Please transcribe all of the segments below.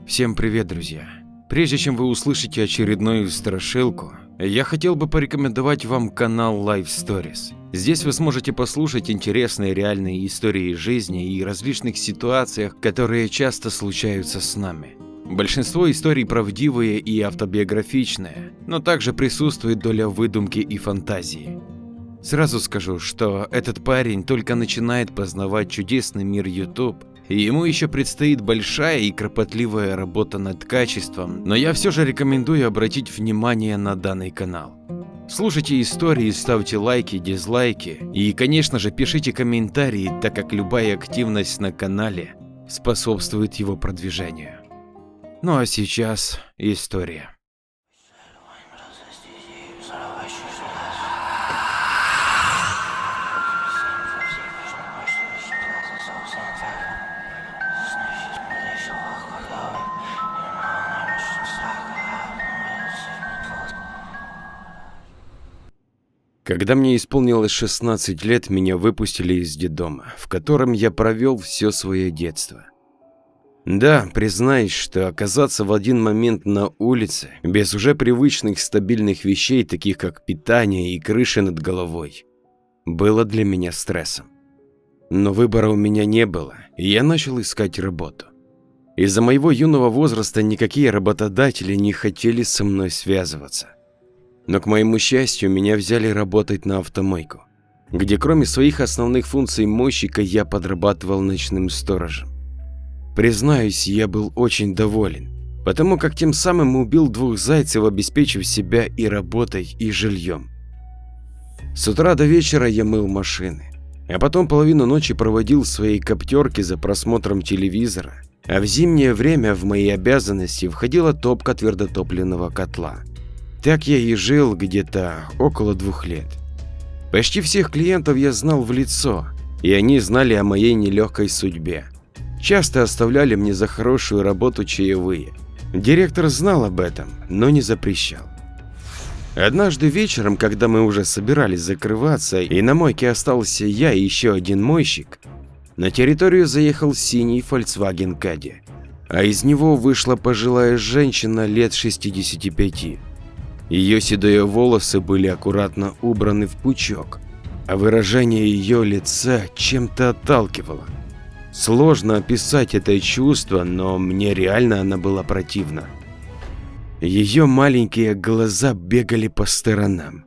Всем привет, друзья! Прежде чем вы услышите очередную страшилку, я хотел бы порекомендовать вам канал Life Stories. Здесь вы сможете послушать интересные реальные истории из жизни и различных ситуациях, которые часто случаются с нами. Большинство историй правдивые и автобиографичные, но также присутствует доля выдумки и фантазии. Сразу скажу, что этот парень только начинает познавать чудесный мир YouTube, и ему еще предстоит большая и кропотливая работа над качеством, но я все же рекомендую обратить внимание на данный канал. Слушайте истории, ставьте лайки, дизлайки и, конечно же, пишите комментарии, так как любая активность на канале способствует его продвижению. Ну а сейчас история. Когда мне исполнилось 16 лет, меня выпустили из детдома, в котором я провел все свое детство. Да, признаюсь, что оказаться в один момент на улице, без уже привычных стабильных вещей, таких как питание и крыша над головой, было для меня стрессом. Но выбора у меня не было, и я начал искать работу. Из-за моего юного возраста никакие работодатели не хотели со мной связываться. Но, к моему счастью, меня взяли работать на автомойку, где кроме своих основных функций мойщика я подрабатывал ночным сторожем. Признаюсь, я был очень доволен, потому как тем самым убил 2 зайцев, обеспечив себя и работой, и жильем. С утра до вечера я мыл машины, а потом половину ночи проводил в своей коптерке за просмотром телевизора, а в зимнее время в мои обязанности входила топка твердотопливного котла. Так я и жил где-то около 2 лет. Почти всех клиентов я знал в лицо, и они знали о моей нелегкой судьбе. Часто оставляли мне за хорошую работу чаевые. Директор знал об этом, но не запрещал. Однажды вечером, когда мы уже собирались закрываться, и на мойке остался я и еще один мойщик, на территорию заехал синий Volkswagen Caddy, а из него вышла пожилая женщина лет 65. Ее седые волосы были аккуратно убраны в пучок, а выражение ее лица чем-то отталкивало. Сложно описать это чувство, но мне реально она была противна. Ее маленькие глаза бегали по сторонам.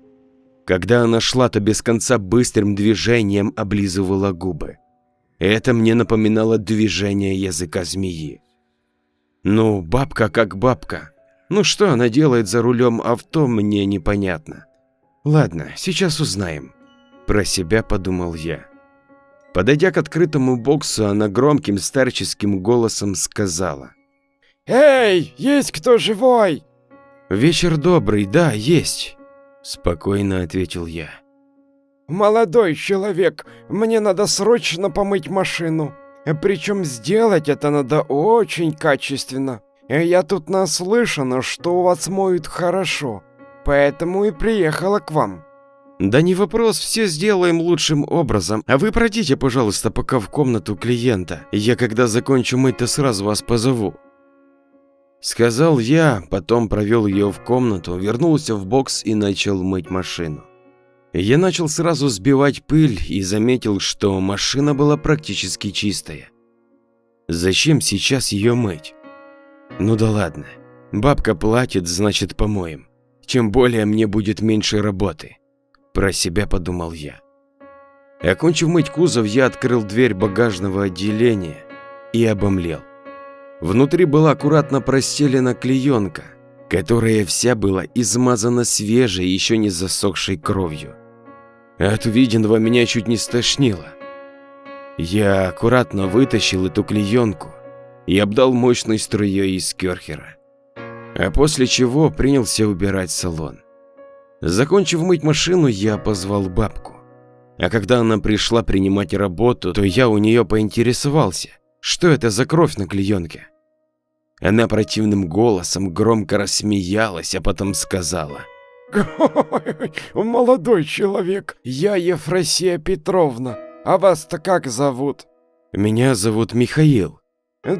Когда она шла, то без конца быстрым движением облизывала губы. Это мне напоминало движение языка змеи. Ну, бабка как бабка. Ну что она делает за рулем авто, мне непонятно. Ладно, сейчас узнаем. Про себя подумал я. Подойдя к открытому боксу, она громким старческим голосом сказала: «Эй, есть кто живой?» «Вечер добрый, да, есть», – спокойно ответил я. «Молодой человек, мне надо срочно помыть машину. Причем сделать это надо очень качественно. Я тут наслышана, что у вас моют хорошо, поэтому и приехала к вам». «Да не вопрос, все сделаем лучшим образом, а вы пройдите, пожалуйста, пока в комнату клиента. Я когда закончу мыть, то сразу вас позову», – сказал я, потом провел ее в комнату, вернулся в бокс и начал мыть машину. Я начал сразу сбивать пыль и заметил, что машина была практически чистая. Зачем сейчас ее мыть? Ну да ладно, бабка платит, значит помоем. Тем более мне будет меньше работы. Про себя подумал я. Окончив мыть кузов, я открыл дверь багажного отделения и обомлел. Внутри была аккуратно простелена клеенка, которая вся была измазана свежей, еще не засохшей кровью. От увиденного меня чуть не стошнило. Я аккуратно вытащил эту клеенку и обдал мощной струей из керхера, а после чего принялся убирать салон. Закончив мыть машину, я позвал бабку, а когда она пришла принимать работу, то я у нее поинтересовался, что это за кровь на клеенке. Она противным голосом громко рассмеялась, а потом сказала: «Молодой человек, я Ефросия Петровна, а вас-то как зовут?» «Меня зовут Михаил».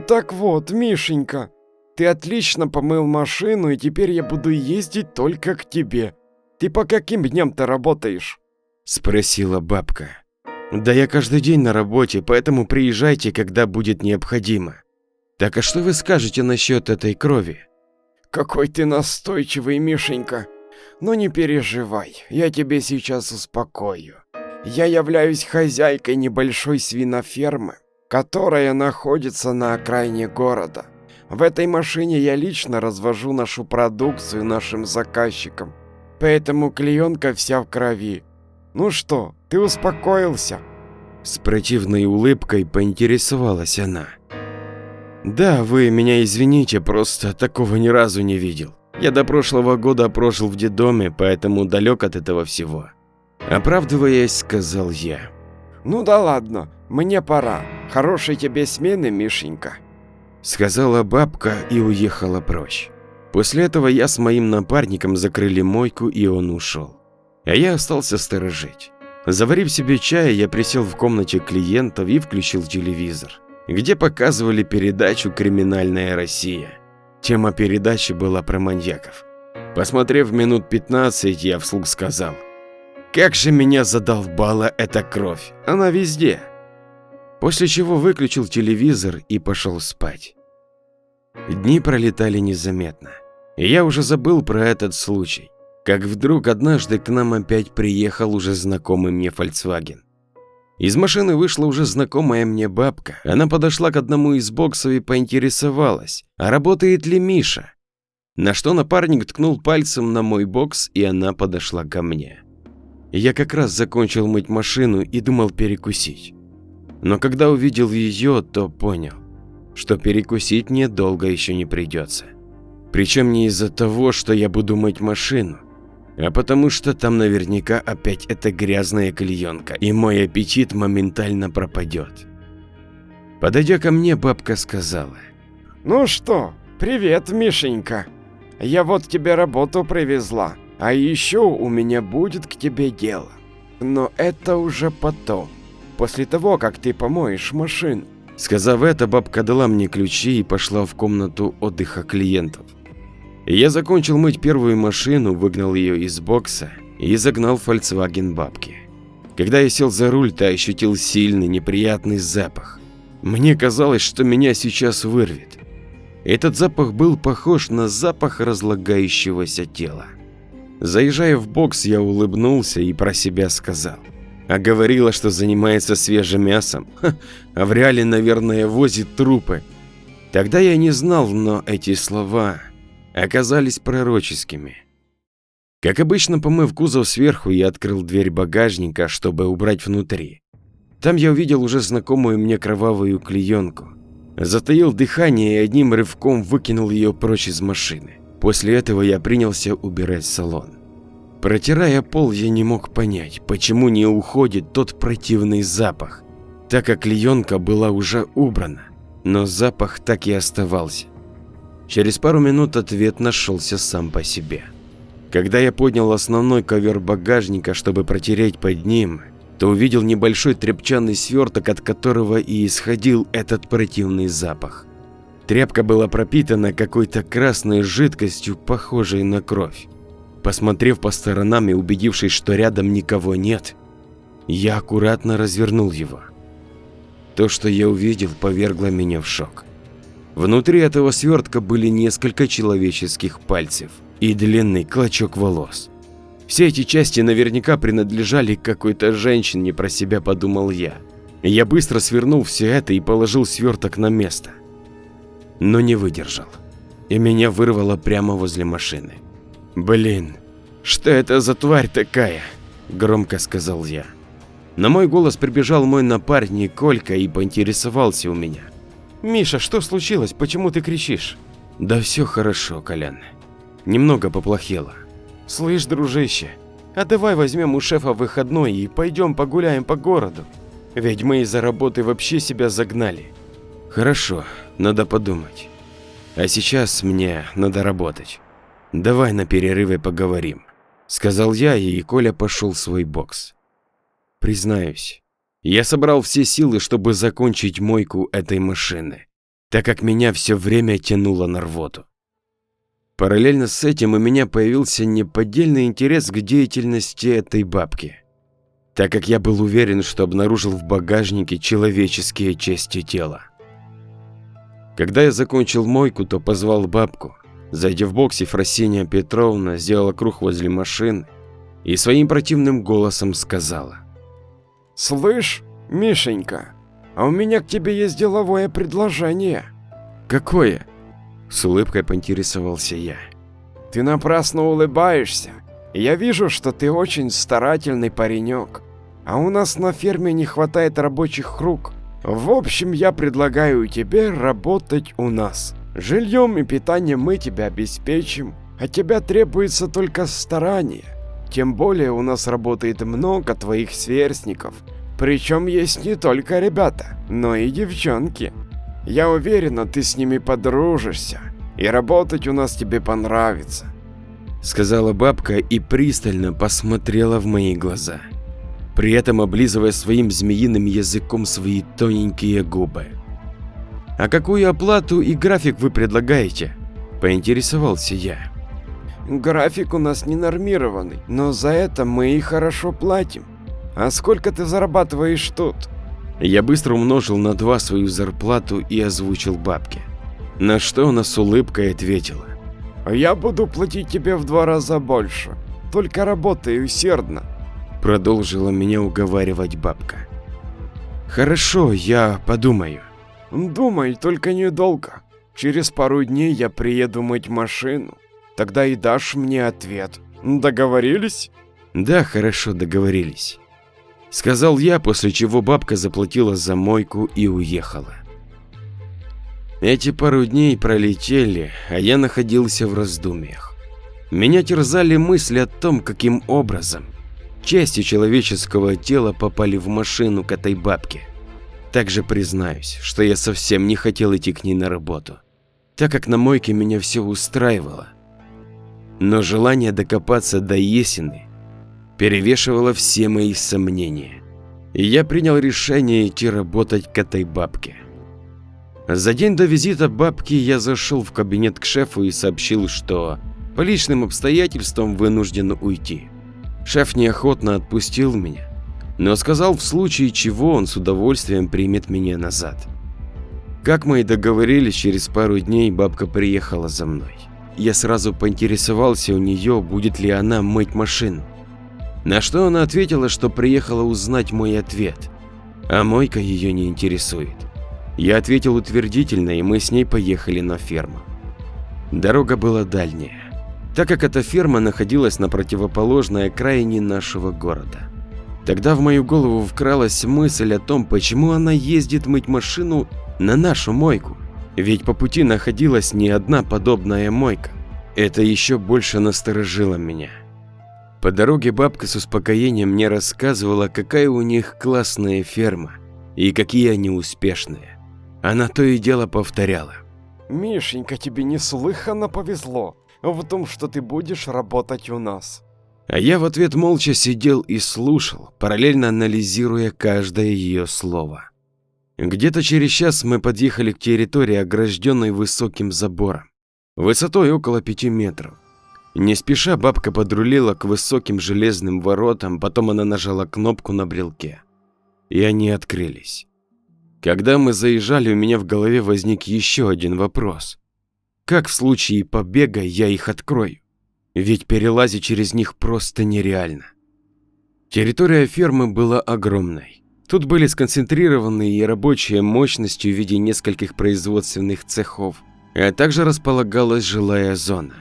«Так вот, Мишенька, Ты отлично помыл машину, и теперь я буду ездить только к тебе. Ты по каким дням-то работаешь?» Спросила бабка. «Да я каждый день на работе, поэтому приезжайте, когда будет необходимо. Так а что вы скажете насчет этой крови?» «Какой ты настойчивый, Мишенька. Но не переживай, я тебя сейчас успокою. Я являюсь хозяйкой небольшой свинофермы, которая находится на окраине города. В этой машине я лично развожу нашу продукцию нашим заказчикам, поэтому клеенка вся в крови. Ну что, ты успокоился?» С противной улыбкой поинтересовалась она. «Да, вы меня извините, просто такого ни разу не видел. Я до прошлого года прожил в детдоме, поэтому далек от этого всего». Оправдываясь, сказал я. «Ну да ладно, мне пора. Хорошей тебе смены, Мишенька», сказала бабка и уехала прочь. После этого я с моим напарником закрыли мойку, и он ушел. А я остался сторожить. Заварив себе чая, я присел в комнате клиентов и включил телевизор, где показывали передачу «Криминальная Россия». Тема передачи была про маньяков. Посмотрев минут 15, я вслух сказал: «Как же меня задолбала эта кровь, она везде». После чего выключил телевизор и пошел спать. Дни пролетали незаметно, и я уже забыл про этот случай, как вдруг однажды к нам опять приехал уже знакомый мне Volkswagen. Из машины вышла уже знакомая мне бабка. Она подошла к одному из боксов и поинтересовалась, а работает ли Миша. На что напарник ткнул пальцем на мой бокс, и она подошла ко мне. Я как раз закончил мыть машину и думал перекусить. Но когда увидел ее, то понял, что перекусить мне долго еще не придется. Причем не из-за того, что я буду мыть машину, а потому что там наверняка опять эта грязная клеенка, и мой аппетит моментально пропадет. Подойдя ко мне, бабка сказала: «Ну что, привет, Мишенька. Я вот тебе работу привезла, а еще у меня будет к тебе дело. Но это уже потом, после того, как ты помоешь машину». Сказав это, бабка дала мне ключи и пошла в комнату отдыха клиентов. Я закончил мыть первую машину, выгнал ее из бокса и загнал Volkswagen бабки. Когда я сел за руль, то ощутил сильный неприятный запах. Мне казалось, что меня сейчас вырвет. Этот запах был похож на запах разлагающегося тела. Заезжая в бокс, я улыбнулся и про себя сказал: а говорила, что занимается свежим мясом, а в реале, наверное, возит трупы. Тогда я не знал, но эти слова оказались пророческими. Как обычно, помыв кузов сверху, я открыл дверь багажника, чтобы убрать внутри. Там я увидел уже знакомую мне кровавую клеенку. Затаил дыхание и одним рывком выкинул ее прочь из машины. После этого я принялся убирать салон. Протирая пол, я не мог понять, почему не уходит тот противный запах, так как клеенка была уже убрана, но запах так и оставался. Через пару минут ответ нашелся сам по себе. Когда я поднял основной ковер багажника, чтобы протереть под ним, то увидел небольшой тряпчаный сверток, от которого и исходил этот противный запах. Тряпка была пропитана какой-то красной жидкостью, похожей на кровь. Посмотрев по сторонам и убедившись, что рядом никого нет, я аккуратно развернул его. То, что я увидел, повергло меня в шок. Внутри этого свертка были несколько человеческих пальцев и длинный клочок волос. Все эти части наверняка принадлежали какой-то женщине, про себя подумал я. Я быстро свернул все это и положил сверток на место. Но не выдержал, и меня вырвало прямо возле машины. «Блин, что это за тварь такая?» – громко сказал я. На мой голос прибежал мой напарник Колька и поинтересовался у меня: «Миша, что случилось? Почему ты кричишь?» «Да все хорошо, Колян. Немного поплохело». «Слышь, дружище, а давай возьмем у шефа выходной и пойдем погуляем по городу. Ведь мы из-за работы вообще себя загнали». «Хорошо, надо подумать. А сейчас мне надо работать. Давай на перерыве поговорим», – сказал я, и Коля пошел в свой бокс. Признаюсь, я собрал все силы, чтобы закончить мойку этой машины. так как меня все время тянуло на рвоту. Параллельно с этим у меня появился неподдельный интерес к деятельности этой бабки, так как я был уверен, что обнаружил в багажнике человеческие части тела. Когда я закончил мойку, то позвал бабку. Зайдя в бокс, Ефросинья Петровна сделала круг возле машины и своим противным голосом сказала: «Слышь, Мишенька, а у меня к тебе есть деловое предложение». «Какое?» – с улыбкой поинтересовался я. «Ты напрасно улыбаешься. Я вижу, что ты очень старательный паренек, а у нас на ферме не хватает рабочих рук. В общем, я предлагаю тебе работать у нас. Жильем и питанием мы тебя обеспечим, от тебя требуется только старание. Тем более у нас работает много твоих сверстников, причем есть не только ребята, но и девчонки. Я уверена, ты с ними подружишься, и работать у нас тебе понравится», — сказала бабка и пристально посмотрела в мои глаза, при этом облизывая своим змеиным языком свои тоненькие губы. «А какую оплату и график вы предлагаете?» – поинтересовался я. «График у нас не нормированный, но за это мы и хорошо платим. А сколько ты зарабатываешь тут?» Я быстро умножил на 2 свою зарплату и озвучил бабке, на что она с улыбкой ответила: «Я буду платить тебе в 2 раза больше, только работай усердно», – продолжила меня уговаривать бабка. «Хорошо, я подумаю». «Думай, только недолго. Через пару дней я приеду мыть машину. Тогда и дашь мне ответ. Договорились?» «Да, хорошо, договорились», — сказал я, после чего бабка заплатила за мойку и уехала. Эти пару дней пролетели, а я находился в раздумьях. Меня терзали мысли о том, каким образом части человеческого тела попали в машину к этой бабке. Также признаюсь, что я совсем не хотел идти к ней на работу, так как на мойке меня все устраивало. Но желание докопаться до истины перевешивало все мои сомнения, и я принял решение идти работать к этой бабке. За день до визита бабки я зашел в кабинет к шефу и сообщил, что по личным обстоятельствам вынужден уйти. Шеф неохотно отпустил меня, но сказал, в случае чего он с удовольствием примет меня назад. Как мы и договорились, через пару дней бабка приехала за мной. Я сразу поинтересовался у нее, будет ли она мыть машину. На что она ответила, что приехала узнать мой ответ, а мойка ее не интересует. Я ответил утвердительно, и мы с ней поехали на ферму. Дорога была дальняя, так как эта ферма находилась на противоположной окраине нашего города. Тогда в мою голову вкралась мысль о том, почему она ездит мыть машину на нашу мойку. Ведь по пути находилась не одна подобная мойка. Это еще больше насторожило меня. По дороге бабка с успокоением мне рассказывала, какая у них классная ферма и какие они успешные. Она то и дело повторяла: «Мишенька, тебе неслыханно повезло в том, что ты будешь работать у нас». А я в ответ молча сидел и слушал, параллельно анализируя каждое ее слово. Где-то через час мы подъехали к территории, огражденной высоким забором, высотой около 5 метров. Не спеша бабка подрулила к высоким железным воротам, потом она нажала кнопку на брелке, и они открылись. Когда мы заезжали, у меня в голове возник еще один вопрос: как в случае побега я их открою? Ведь перелазить через них просто нереально. Территория фермы была огромной. Тут были сконцентрированы и рабочие мощности в виде нескольких производственных цехов, а также располагалась жилая зона,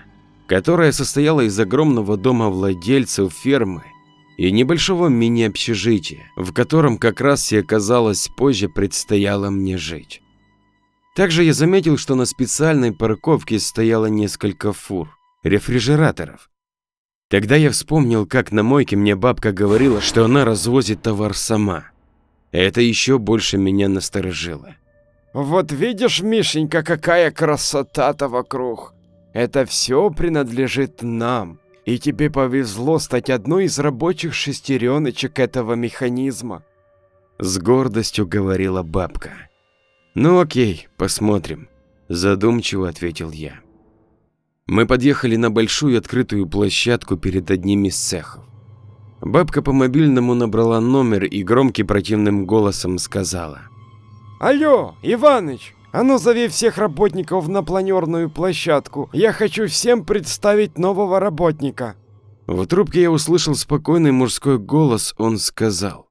которая состояла из огромного дома владельцев фермы и небольшого мини-общежития, в котором как раз и оказалось позже предстояло мне жить. Также я заметил, что на специальной парковке стояло несколько фур, рефрижераторов. Тогда я вспомнил, как на мойке мне бабка говорила, что она развозит товар сама. Это еще больше меня насторожило. «Вот видишь, Мишенька, какая красота-то вокруг. Это все принадлежит нам, и тебе повезло стать одной из рабочих шестереночек этого механизма», — с гордостью говорила бабка. Ну окей, посмотрим, задумчиво ответил я. Мы подъехали на большую открытую площадку перед одним из цехов. Бабка по мобильному набрала номер и громким противным голосом сказала: Алло, Иваныч, а ну зови всех работников на планерную площадку. Я хочу всем представить нового работника. В трубке я услышал спокойный мужской голос, он сказал: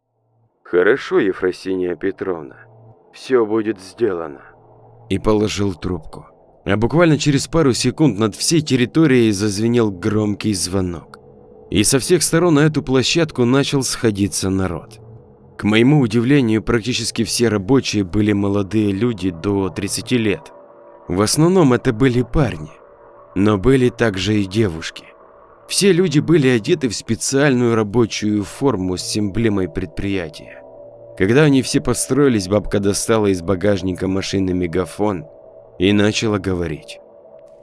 «Хорошо, Ефросинья Петровна, все будет сделано». И положил трубку. А буквально через пару секунд над всей территорией зазвенел громкий звонок. И со всех сторон на эту площадку начал сходиться народ. К моему удивлению, практически все рабочие были молодые люди до 30 лет. В основном это были парни, но были также и девушки. Все люди были одеты в специальную рабочую форму с эмблемой предприятия. Когда они все построились, бабка достала из багажника машины мегафон и начала говорить.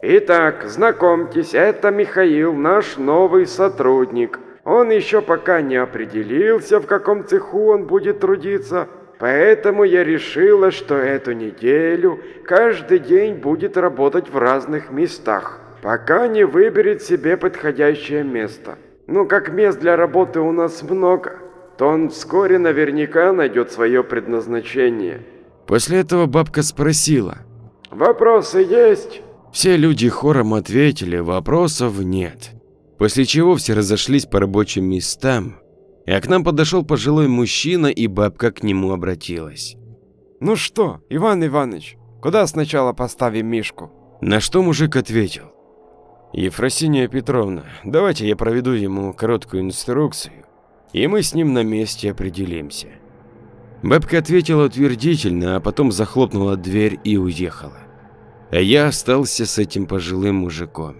Итак, знакомьтесь, это Михаил, наш новый сотрудник. Он еще пока не определился, в каком цеху он будет трудиться, поэтому я решила, что эту неделю каждый день будет работать в разных местах, пока не выберет себе подходящее место. Ну, как мест для работы у нас много, то он вскоре наверняка найдет свое предназначение. После этого бабка спросила: Вопросы есть? Все люди хором ответили: вопросов нет. После чего все разошлись по рабочим местам, а к нам подошел пожилой мужчина, и бабка к нему обратилась. Ну что, Иван Иванович, куда сначала поставим Мишку? На что мужик ответил: Ефросинья Петровна, давайте я проведу ему короткую инструкцию, и мы с ним на месте определимся. Бабка ответила утвердительно, а потом захлопнула дверь и уехала. А я остался с этим пожилым мужиком.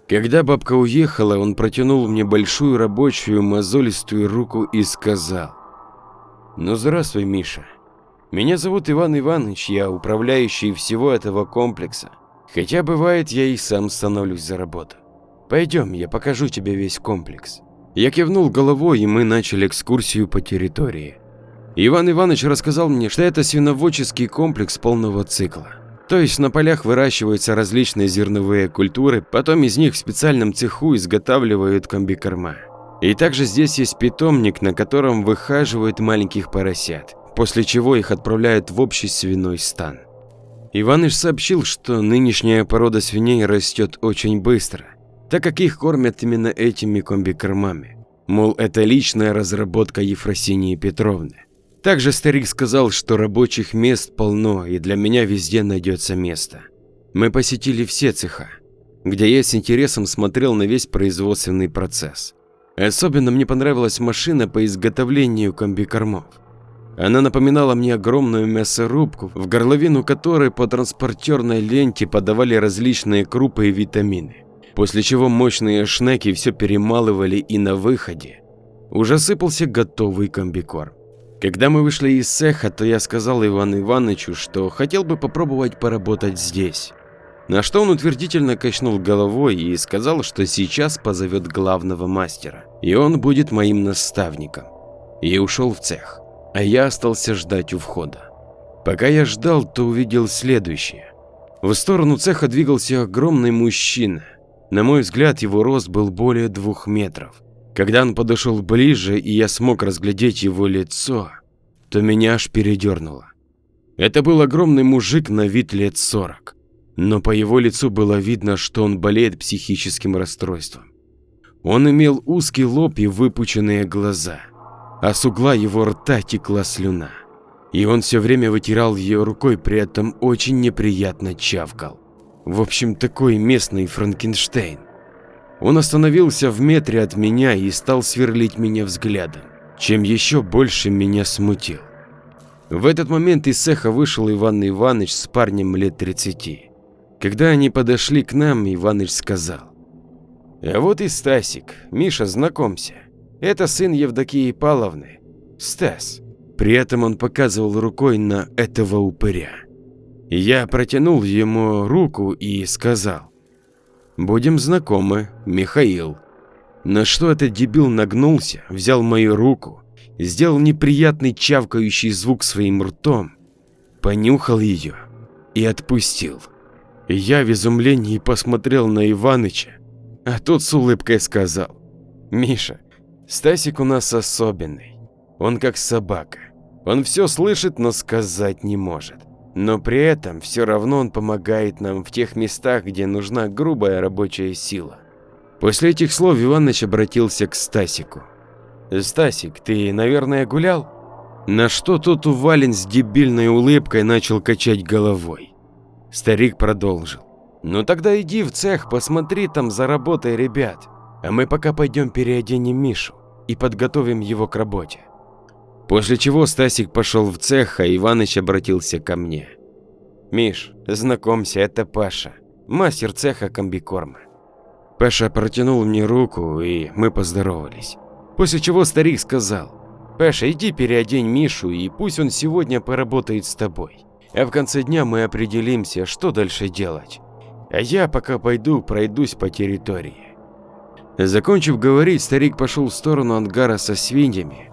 Когда бабка уехала, он протянул мне большую рабочую мозолистую руку и сказал: «Ну здравствуй, Миша. Меня зовут Иван Иванович, я управляющий всего этого комплекса. Хотя бывает, я и сам становлюсь за работу. Пойдем, я покажу тебе весь комплекс». Я кивнул головой, и мы начали экскурсию по территории. Иван Иванович рассказал мне, что это свиноводческий комплекс полного цикла. То есть на полях выращиваются различные зерновые культуры, потом из них в специальном цеху изготавливают комбикорма. И также здесь есть питомник, на котором выхаживают маленьких поросят, после чего их отправляют в общий свиной стан. Иваныч сообщил, что нынешняя порода свиней растет очень быстро, так как их кормят именно этими комбикормами. Мол, это личная разработка Ефросиньи Петровны. Также старик сказал, что рабочих мест полно, и для меня везде найдется место. Мы посетили все цеха, где я с интересом смотрел на весь производственный процесс. Особенно мне понравилась машина по изготовлению комбикормов. Она напоминала мне огромную мясорубку, в горловину которой по транспортерной ленте подавали различные крупы и витамины, после чего мощные шнеки все перемалывали, и на выходе уже сыпался готовый комбикорм. Когда мы вышли из цеха, то я сказал Ивану Ивановичу, что хотел бы попробовать поработать здесь. На что он утвердительно качнул головой и сказал, что сейчас позовет главного мастера, и он будет моим наставником. И ушел в цех, а я остался ждать у входа. Пока я ждал, то увидел следующее. В сторону цеха двигался огромный мужчина. На мой взгляд, его рост был более 2 метров. Когда он подошел ближе, и я смог разглядеть его лицо, то меня аж передернуло. Это был огромный мужик на вид лет 40, но по его лицу было видно, что он болеет психическим расстройством. Он имел узкий лоб и выпученные глаза, а с угла его рта текла слюна. И он все время вытирал ее рукой, при этом очень неприятно чавкал. В общем, такой местный Франкенштейн. Он остановился в метре от меня и стал сверлить меня взглядом, чем еще больше меня смутил. В этот момент из цеха вышел Иван Иванович с парнем лет 30. Когда они подошли к нам, Иваныч сказал: «А вот и Стасик, Миша, знакомься, это сын Евдокии Павловны, Стас». При этом он показывал рукой на этого упыря. Я протянул ему руку и сказал: «Будем знакомы, Михаил». На что этот дебил нагнулся, взял мою руку, сделал неприятный чавкающий звук своим ртом, понюхал ее и отпустил. Я в изумлении посмотрел на Иваныча, а тот с улыбкой сказал: «Миша, Стасик у нас особенный. Он как собака. Он все слышит, но сказать не может. Но при этом все равно он помогает нам в тех местах, где нужна грубая рабочая сила». После этих слов Иваныч обратился к Стасику: «Стасик, ты, наверное, гулял?» На что тот Увалин с дебильной улыбкой начал качать головой. Старик продолжил: «Ну тогда иди в цех, посмотри там за работой ребят, а мы пока пойдем переоденем Мишу и подготовим его к работе». После чего Стасик пошел в цех, а Иваныч обратился ко мне: «Миш, знакомься, это Паша, мастер цеха комбикорма». Паша протянул мне руку, и мы поздоровались. После чего старик сказал: «Паша, иди переодень Мишу, и пусть он сегодня поработает с тобой. А в конце дня мы определимся, что дальше делать. А я пока пойду пройдусь по территории». Закончив говорить, старик пошел в сторону ангара со свиньями,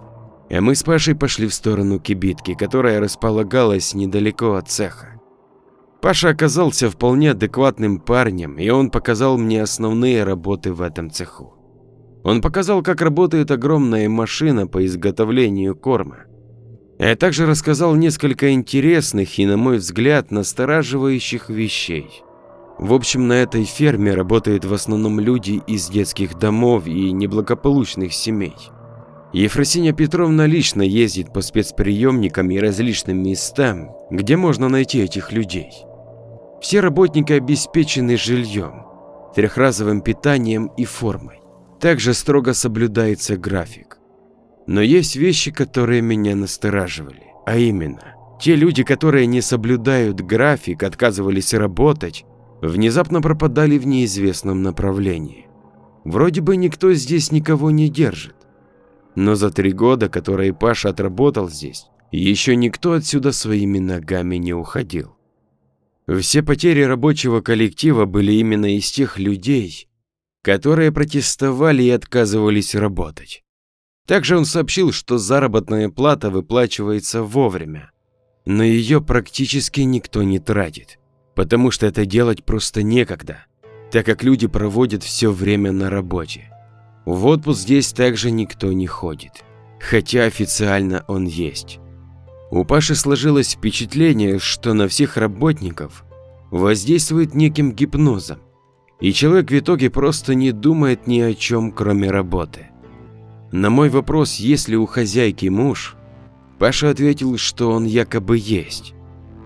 а мы с Пашей пошли в сторону кибитки, которая располагалась недалеко от цеха. Паша оказался вполне адекватным парнем, и он показал мне основные работы в этом цеху. Он показал, как работает огромная машина по изготовлению корма, а также рассказал несколько интересных и, на мой взгляд, настораживающих вещей. В общем, на этой ферме работают в основном люди из детских домов и неблагополучных семей. Ефросинья Петровна лично ездит по спецприемникам и различным местам, где можно найти этих людей. Все работники обеспечены жильем, трехразовым питанием и формой. Также строго соблюдается график. Но есть вещи, которые меня настораживали, а именно, те люди, которые не соблюдают график, отказывались работать, внезапно пропадали в неизвестном направлении. Вроде бы никто здесь никого не держит. Но за 3 года, которые Паша отработал здесь, еще никто отсюда своими ногами не уходил. Все потери рабочего коллектива были именно из тех людей, которые протестовали и отказывались работать. Также он сообщил, что заработная плата выплачивается вовремя, но ее практически никто не тратит, потому что это делать просто некогда, так как люди проводят все время на работе. В отпуск здесь также никто не ходит, хотя официально он есть. У Паши сложилось впечатление, что на всех работников воздействует неким гипнозом, и человек в итоге просто не думает ни о чем, кроме работы. На мой вопрос, есть ли у хозяйки муж, Паша ответил, что он якобы есть,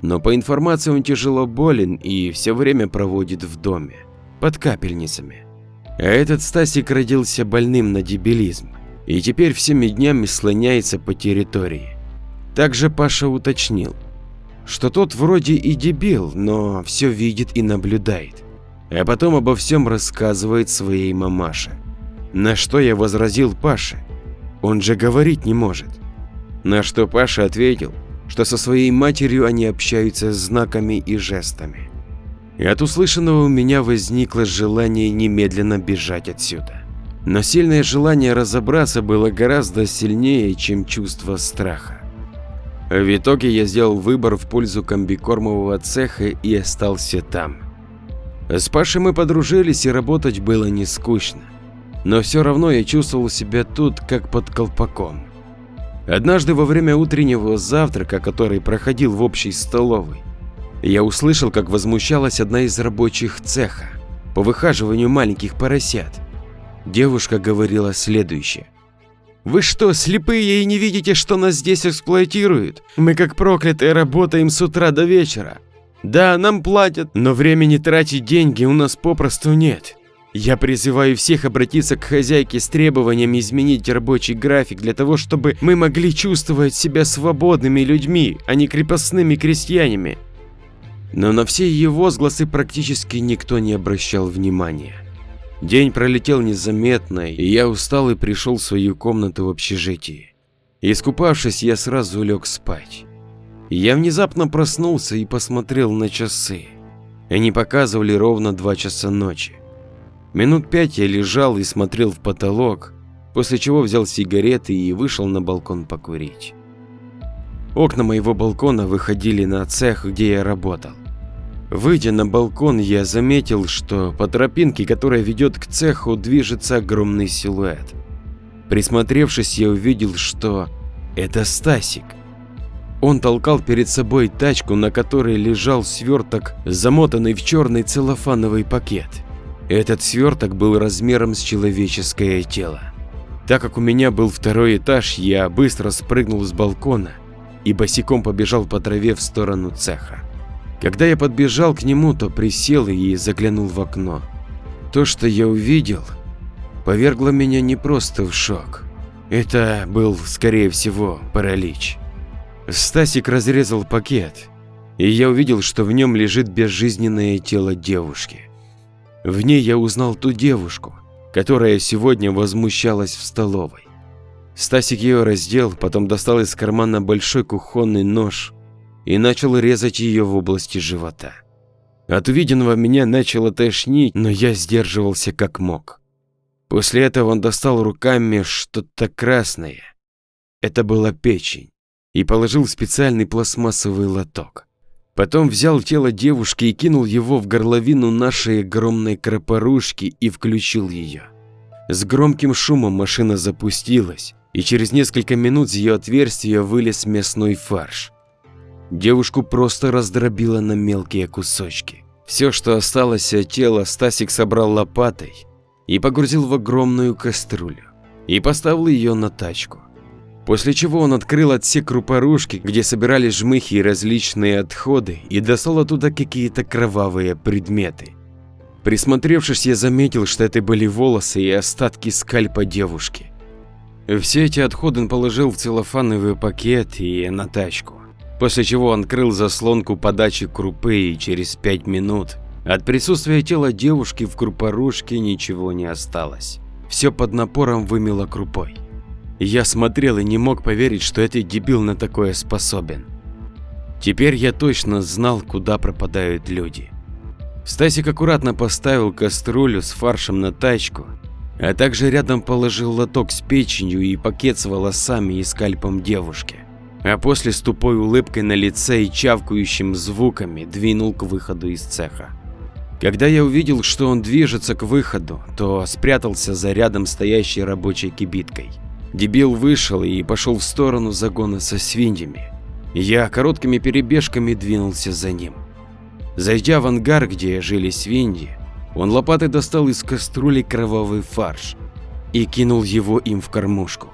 но по информации он тяжело болен и все время проводит в доме, под капельницами. А этот Стасик родился больным на дебилизм и теперь всеми днями слоняется по территории. Также Паша уточнил, что тот вроде и дебил, но все видит и наблюдает, а потом обо всем рассказывает своей мамаше. На что я возразил Паше: он же говорить не может. На что Паша ответил, что со своей матерью они общаются знаками и жестами. И от услышанного у меня возникло желание немедленно бежать отсюда. Но сильное желание разобраться было гораздо сильнее, чем чувство страха. В итоге я сделал выбор в пользу комбикормового цеха и остался там. С Пашей мы подружились, и работать было не скучно, но все равно я чувствовал себя тут как под колпаком. Однажды во время утреннего завтрака, который проходил в общей столовой, я услышал, как возмущалась одна из рабочих цеха по выхаживанию маленьких поросят. Девушка говорила следующее: «Вы что, слепые и не видите, что нас здесь эксплуатируют? Мы как проклятые работаем с утра до вечера. Да, нам платят, но времени тратить деньги у нас попросту нет. Я призываю всех обратиться к хозяйке с требованием изменить рабочий график для того, чтобы мы могли чувствовать себя свободными людьми, а не крепостными крестьянами». Но на все ее возгласы практически никто не обращал внимания. День пролетел незаметно, и я устал и пришел в свою комнату в общежитии. Искупавшись, я сразу лег спать. Я внезапно проснулся и посмотрел на часы. Они показывали ровно 2 часа ночи. Минут 5 я лежал и смотрел в потолок, после чего взял сигареты и вышел на балкон покурить. Окна моего балкона выходили на цех, где я работал. Выйдя на балкон, я заметил, что по тропинке, которая ведет к цеху, движется огромный силуэт. Присмотревшись, я увидел, что это Стасик. Он толкал перед собой тачку, на которой лежал сверток, замотанный в черный целлофановый пакет. Этот сверток был размером с человеческое тело. Так как у меня был второй этаж, я быстро спрыгнул с балкона и босиком побежал по траве в сторону цеха. Когда я подбежал к нему, то присел и заглянул в окно. То, что я увидел, повергло меня не просто в шок. Это был, скорее всего, паралич. Стасик разрезал пакет, и я увидел, что в нем лежит безжизненное тело девушки. В ней я узнал ту девушку, которая сегодня возмущалась в столовой. Стасик ее раздел, потом достал из кармана большой кухонный нож и начал резать ее в области живота. От увиденного меня начало тошнить, но я сдерживался как мог. После этого он достал руками что-то красное. Это была печень. И положил в специальный пластмассовый лоток. Потом взял тело девушки и кинул его в горловину нашей огромной кропорушки и включил ее. С громким шумом машина запустилась, и через несколько минут из ее отверстия вылез мясной фарш. Девушку просто раздробило на мелкие кусочки. Все, что осталось от тела, Стасик собрал лопатой и погрузил в огромную кастрюлю и поставил ее на тачку. После чего он открыл отсек крупорушки, где собирались жмыхи и различные отходы, и достал оттуда какие-то кровавые предметы. Присмотревшись, я заметил, что это были волосы и остатки скальпа девушки. Все эти отходы он положил в целлофановый пакет и на тачку, после чего он открыл заслонку подачи крупы, и через 5 минут от присутствия тела девушки в крупорушке ничего не осталось. Все под напором вымело крупой. Я смотрел и не мог поверить, что этот дебил на такое способен. Теперь я точно знал, куда пропадают люди. Стасик аккуратно поставил кастрюлю с фаршем на тачку, а также рядом положил лоток с печенью и пакет с волосами и скальпом девушки. А после с тупой улыбкой на лице и чавкающими звуками двинул к выходу из цеха. Когда я увидел, что он движется к выходу, то спрятался за рядом стоящей рабочей кибиткой. Дебил вышел и пошел в сторону загона со свиньями. Я короткими перебежками двинулся за ним. Зайдя в ангар, где жили свиньи, он лопатой достал из кастрюли кровавый фарш и кинул его им в кормушку.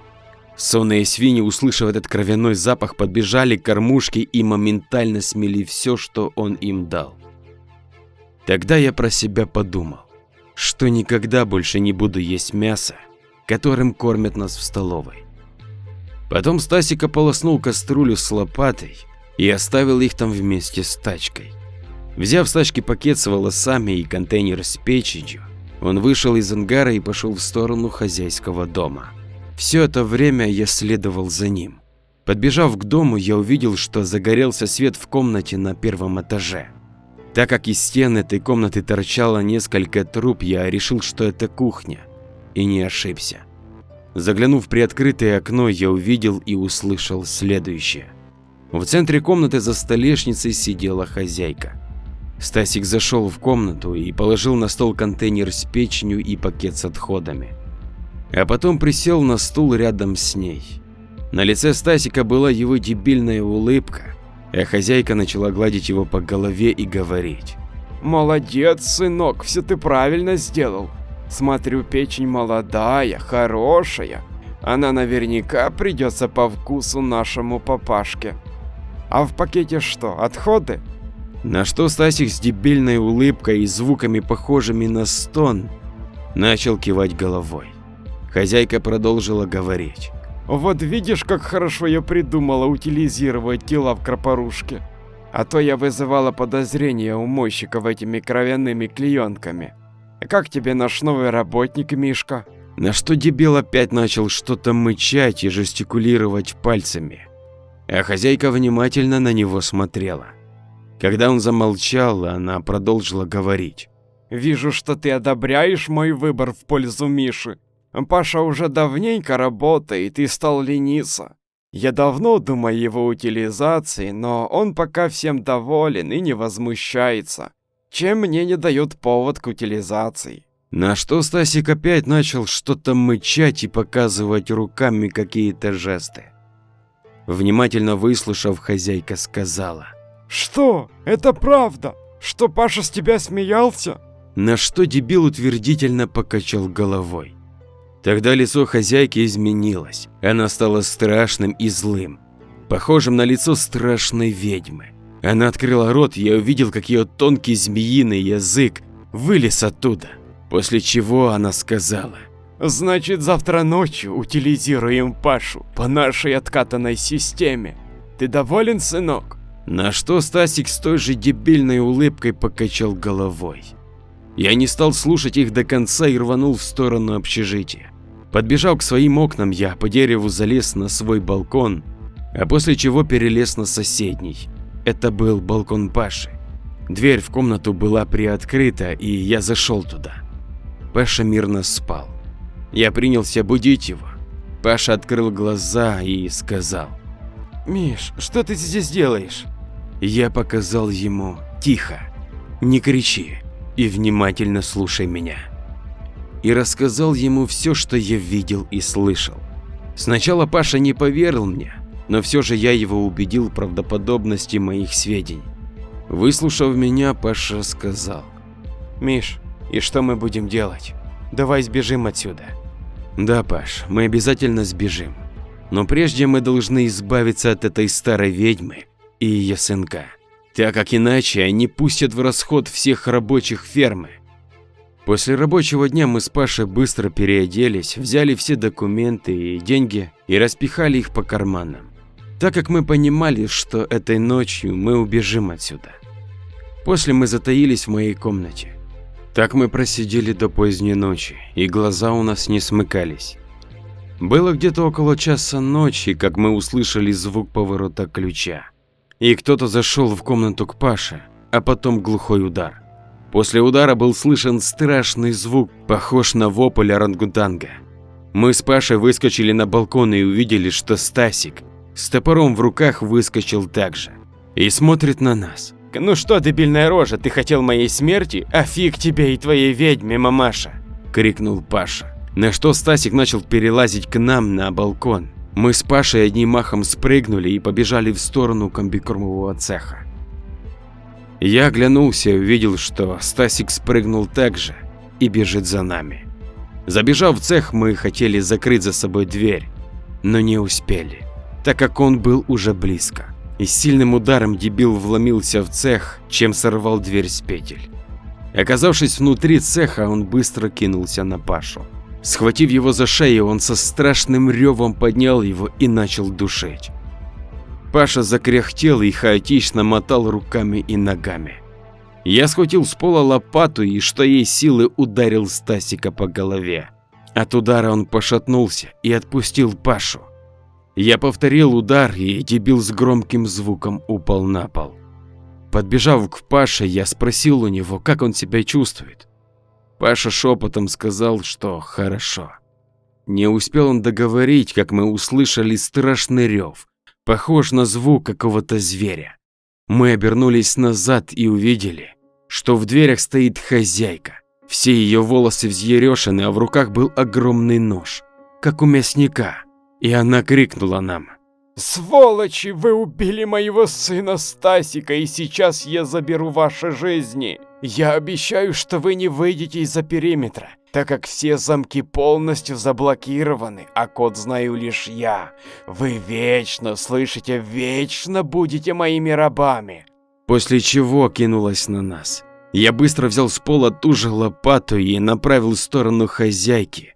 Сонные свиньи, услышав этот кровяной запах, подбежали к кормушке и моментально смели все, что он им дал. Тогда я про себя подумал, что никогда больше не буду есть мясо, которым кормят нас в столовой. Потом Стасик ополоснул кастрюлю с лопатой и оставил их там вместе с тачкой. Взяв с тачки пакет с волосами и контейнер с печенью, он вышел из ангара и пошел в сторону хозяйского дома. Все это время я следовал за ним. Подбежав к дому, я увидел, что загорелся свет в комнате на первом этаже. Так как из стен этой комнаты торчало несколько труб, я решил, что это кухня. И не ошибся. Заглянув в приоткрытое окно, я увидел и услышал следующее. В центре комнаты за столешницей сидела хозяйка. Стасик зашел в комнату и положил на стол контейнер с печенью и пакет с отходами. А потом присел на стул рядом с ней. На лице Стасика была его дебильная улыбка, а хозяйка начала гладить его по голове и говорить: «Молодец, сынок, все ты правильно сделал. Смотрю, печень молодая, хорошая. Она наверняка придется по вкусу нашему папашке. А в пакете что, отходы?» На что Стасик с дебильной улыбкой и звуками, похожими на стон, начал кивать головой. Хозяйка продолжила говорить: «Вот видишь, как хорошо я придумала утилизировать тела в кропорушке. А то я вызывала подозрения у мойщиков этими кровяными клеенками. Как тебе наш новый работник, Мишка?» На что дебил опять начал что-то мычать и жестикулировать пальцами, а хозяйка внимательно на него смотрела. Когда он замолчал, она продолжила говорить: «Вижу, что ты одобряешь мой выбор в пользу Миши. Паша уже давненько работает и стал лениться. Я давно думаю о его утилизации, но он пока всем доволен и не возмущается, чем мне не дает повод к утилизации. На что Стасик опять начал что-то мычать и показывать руками какие-то жесты. Внимательно выслушав, хозяйка сказала: «Что? Это правда? Что Паша с тебя смеялся?» На что дебил утвердительно покачал головой. Тогда лицо хозяйки изменилось. Она стала страшным и злым, похожим на лицо страшной ведьмы. Она открыла рот, и я увидел, как ее тонкий змеиный язык вылез оттуда. После чего она сказала: «Значит, завтра ночью утилизируем Пашу по нашей откатанной системе. Ты доволен, сынок?» На что Стасик с той же дебильной улыбкой покачал головой. Я не стал слушать их до конца и рванул в сторону общежития. Подбежав к своим окнам, я по дереву залез на свой балкон, а после чего перелез на соседний. Это был балкон Паши. Дверь в комнату была приоткрыта, и я зашел туда. Паша мирно спал. Я принялся будить его. Паша открыл глаза и сказал: «Миш, что ты здесь делаешь?» Я показал ему: тихо, не кричи и внимательно слушай меня. И рассказал ему все, что я видел и слышал. Сначала Паша не поверил мне, но все же я его убедил в правдоподобности моих сведений. Выслушав меня, Паша сказал: «Миш, и что мы будем делать? Давай сбежим отсюда». «Да, Паш, мы обязательно сбежим. Но прежде мы должны избавиться от этой старой ведьмы и ее сынка, так как иначе они пустят в расход всех рабочих фермы». После рабочего дня мы с Пашей быстро переоделись, взяли все документы и деньги и распихали их по карманам, так как мы понимали, что этой ночью мы убежим отсюда. После мы затаились в моей комнате. Так мы просидели до поздней ночи, и глаза у нас не смыкались. Было где-то около часа ночи, как мы услышали звук поворота ключа. И кто-то зашел в комнату к Паше, а потом глухой удар. После удара был слышен страшный звук, похож на вопль орангутанга. Мы с Пашей выскочили на балкон и увидели, что Стасик с топором в руках выскочил также и смотрит на нас. «Ну что, дебильная рожа, ты хотел моей смерти? А фиг тебе и твоей ведьме, мамаша!» – крикнул Паша. На что Стасик начал перелазить к нам на балкон. Мы с Пашей одним махом спрыгнули и побежали в сторону комбикормового цеха. Я оглянулся и увидел, что Стасик спрыгнул также и бежит за нами. Забежав в цех, мы хотели закрыть за собой дверь, но не успели, так как он был уже близко. И с сильным ударом дебил вломился в цех, чем сорвал дверь с петель. Оказавшись внутри цеха, он быстро кинулся на Пашу. Схватив его за шею, он со страшным ревом поднял его и начал душить. Паша закряхтел и хаотично мотал руками и ногами. Я схватил с пола лопату и, что есть силы, ударил Стасика по голове. От удара он пошатнулся и отпустил Пашу. Я повторил удар, и дебил с громким звуком упал на пол. Подбежав к Паше, я спросил у него, как он себя чувствует. Паша шепотом сказал, что хорошо. Не успел он договорить, как мы услышали страшный рев, похож на звук какого-то зверя. Мы обернулись назад и увидели, что в дверях стоит хозяйка. Все ее волосы взъерешены, а в руках был огромный нож, как у мясника. И она крикнула нам: «Сволочи, вы убили моего сына Стасика, и сейчас я заберу ваши жизни. Я обещаю, что вы не выйдете из-за периметра, так как все замки полностью заблокированы, а код знаю лишь я. Вы вечно, слышите, вечно будете моими рабами». После чего кинулась на нас. Я быстро взял с пола ту же лопату и направил в сторону хозяйки,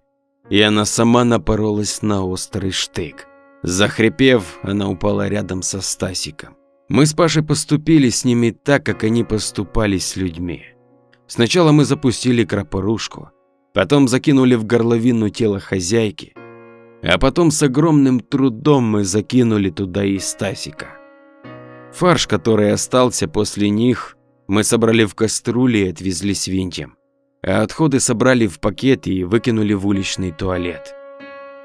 и она сама напоролась на острый штык. Захрипев, она упала рядом со Стасиком. Мы с Пашей поступили с ними так, как они поступали с людьми. Сначала мы запустили крапорушку, потом закинули в горловину тело хозяйки, а потом с огромным трудом мы закинули туда и Стасика. Фарш, который остался после них, мы собрали в кастрюле и отвезли свиньям, а отходы собрали в пакет и выкинули в уличный туалет.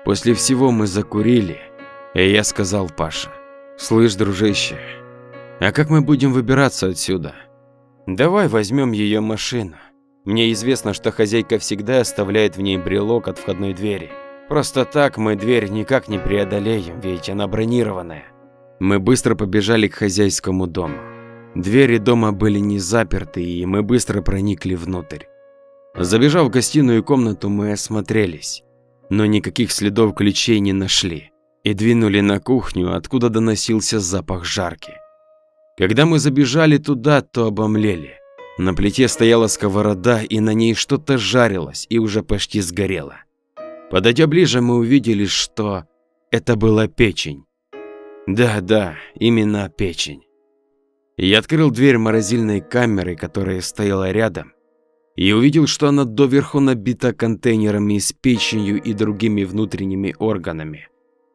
После всего мы закурили И я сказал Паше: «Слышь, дружище, а как мы будем выбираться отсюда? Давай возьмем ее машину. Мне известно, что хозяйка всегда оставляет в ней брелок от входной двери. Просто так мы дверь никак не преодолеем, ведь она бронированная». Мы быстро побежали к хозяйскому дому. Двери дома были не заперты, и мы быстро проникли внутрь. Забежав в гостиную комнату, мы осмотрелись, но никаких следов ключей не нашли, и двинули на кухню, откуда доносился запах жарки. Когда мы забежали туда, то обомлели. На плите стояла сковорода, и на ней что-то жарилось и уже почти сгорело. Подойдя ближе, мы увидели, что это была печень. Да, именно печень. Я открыл дверь морозильной камеры, которая стояла рядом, и увидел, что она доверху набита контейнерами с печенью и другими внутренними органами.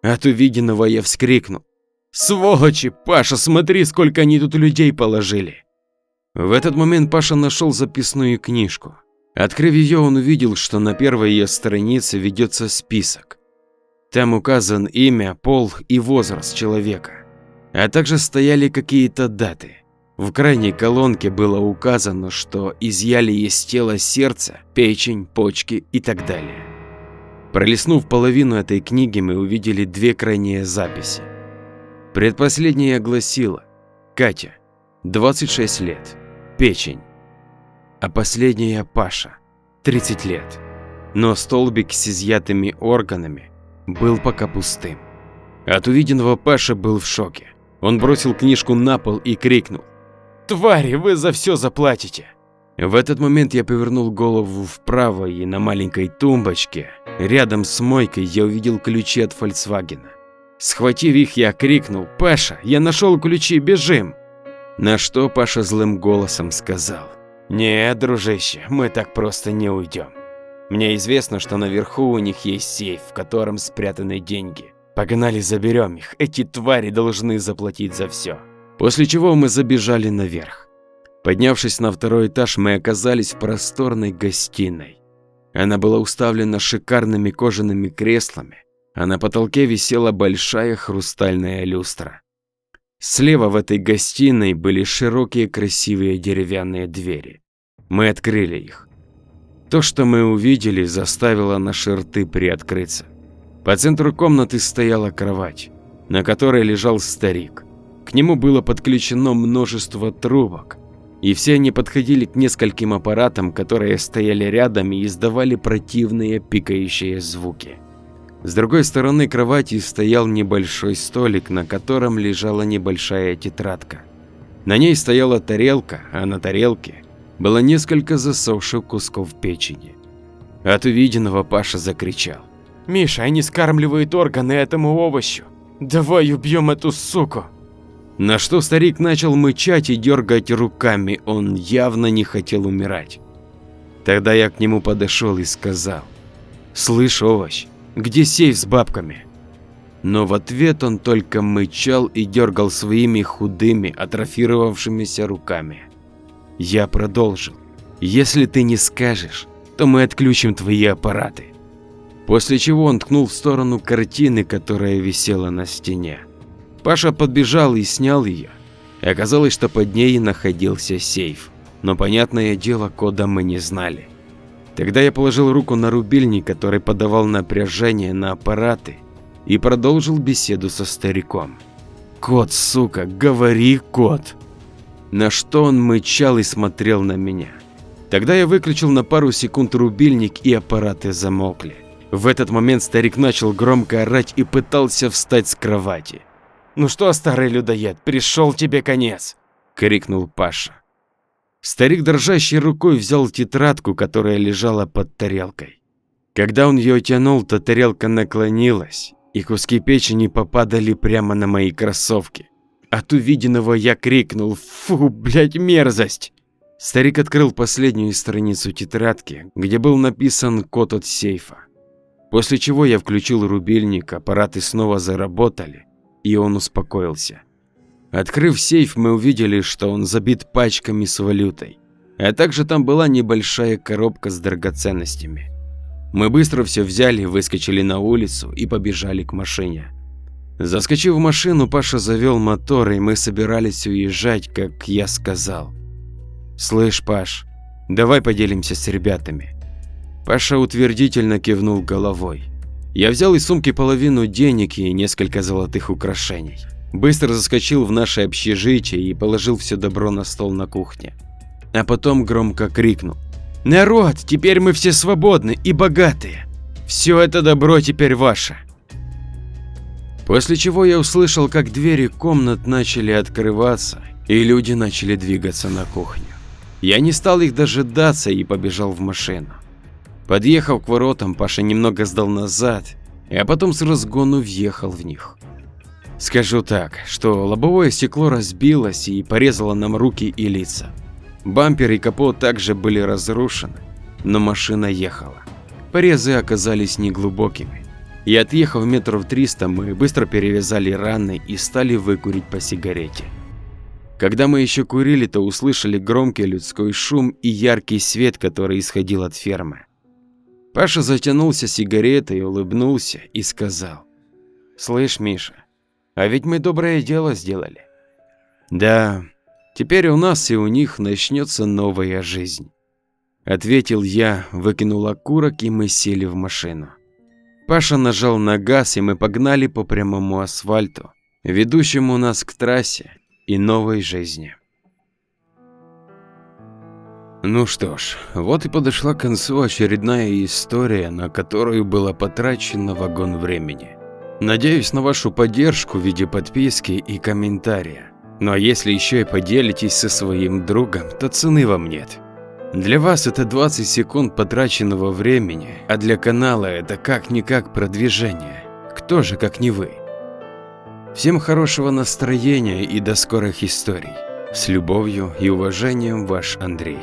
От увиденного я вскрикнул: «Сволочи, Паша, смотри, сколько они тут людей положили!» В этот момент Паша нашел записную книжку. Открыв ее, он увидел, что на первой ее странице ведется список. Там указан имя, пол и возраст человека, а также стояли какие-то даты. В крайней колонке было указано, что изъяли из тела сердце, печень, почки и так далее. Пролистнув половину этой книги, мы увидели две крайние записи. Предпоследняя гласила: Катя, 26 лет, печень. А последняя Паша, 30 лет. Но столбик с изъятыми органами был пока пустым. От увиденного Паша был в шоке. Он бросил книжку на пол и крикнул: «Твари, вы за все заплатите!» В этот момент я повернул голову вправо, и на маленькой тумбочке рядом с мойкой я увидел ключи от Volkswagen. Схватив их, я крикнул: «Паша, я нашел ключи, бежим!» На что Паша злым голосом сказал: «Нет, дружище, мы так просто не уйдем. Мне известно, что наверху у них есть сейф, в котором спрятаны деньги. Погнали, заберем их, эти твари должны заплатить за все». После чего мы забежали наверх. Поднявшись на второй этаж, мы оказались в просторной гостиной. Она была уставлена шикарными кожаными креслами, а на потолке висела большая хрустальная люстра. Слева в этой гостиной были широкие красивые деревянные двери. Мы открыли их. То, что мы увидели, заставило наши рты приоткрыться. По центру комнаты стояла кровать, на которой лежал старик. К нему было подключено множество трубок, и все они подходили к нескольким аппаратам, которые стояли рядом и издавали противные пикающие звуки. С другой стороны кровати стоял небольшой столик, на котором лежала небольшая тетрадка. На ней стояла тарелка, а на тарелке было несколько засохших кусков печени. От увиденного Паша закричал: «Миша, они скармливают органы этому овощу! Давай убьем эту суку!» На что старик начал мычать и дергать руками, он явно не хотел умирать. Тогда я к нему подошел и сказал: «Слышь, овощ, где сейф с бабками?» Но в ответ он только мычал и дергал своими худыми, атрофировавшимися руками. Я продолжил: «Если ты не скажешь, то мы отключим твои аппараты». После чего он ткнул в сторону картины, которая висела на стене. Паша подбежал и снял ее. И оказалось, что под ней находился сейф, но, понятное дело, кода мы не знали. Тогда я положил руку на рубильник, который подавал напряжение на аппараты, и продолжил беседу со стариком. «Кот, сука, говори, кот!» На что он мычал и смотрел на меня. Тогда я выключил на пару секунд рубильник, и аппараты замолкли. В этот момент старик начал громко орать и пытался встать с кровати. «Ну что, старый людоед, пришел тебе конец!» – крикнул Паша. Старик дрожащей рукой взял тетрадку, которая лежала под тарелкой. Когда он ее тянул, то тарелка наклонилась, и куски печени попадали прямо на мои кроссовки. От увиденного я крикнул: «Фу, блядь, мерзость!» Старик открыл последнюю страницу тетрадки, где был написан код от сейфа. После чего я включил рубильник, аппараты снова заработали, и он успокоился. Открыв сейф, мы увидели, что он забит пачками с валютой, а также там была небольшая коробка с драгоценностями. Мы быстро все взяли, выскочили на улицу и побежали к машине. Заскочив в машину, Паша завел мотор, и мы собирались уезжать, как я сказал. «Слышь, Паш, давай поделимся с ребятами». Паша утвердительно кивнул головой. Я взял из сумки половину денег и несколько золотых украшений. Быстро заскочил в наше общежитие и положил все добро на стол на кухне. А потом громко крикнул: «Народ, теперь мы все свободны и богатые. Все это добро теперь ваше». После чего я услышал, как двери комнат начали открываться, и люди начали двигаться на кухню. Я не стал их дожидаться и побежал в машину. Подъехав к воротам, Паша немного сдал назад, а потом с разгону въехал в них. Скажу так, что лобовое стекло разбилось и порезало нам руки и лица. Бампер и капот также были разрушены, но машина ехала. Порезы оказались неглубокими. И отъехав метров 300, мы быстро перевязали раны и стали выкурить по сигарете. Когда мы еще курили, то услышали громкий людской шум и яркий свет, который исходил от фермы. Паша затянулся сигаретой, улыбнулся и сказал: «Слышь, Миша, а ведь мы доброе дело сделали». «Да, теперь у нас и у них начнется новая жизнь», — ответил я, выкинул окурок, и мы сели в машину. Паша нажал на газ, и мы погнали по прямому асфальту, ведущему нас к трассе и новой жизни. Ну что ж, вот и подошла к концу очередная история, на которую было потрачено вагон времени. Надеюсь на вашу поддержку в виде подписки и комментария. Ну а если еще и поделитесь со своим другом, то цены вам нет. Для вас это 20 секунд потраченного времени, а для канала это как-никак продвижение. Кто же, как не вы? Всем хорошего настроения и до скорых историй. С любовью и уважением, ваш Андрей.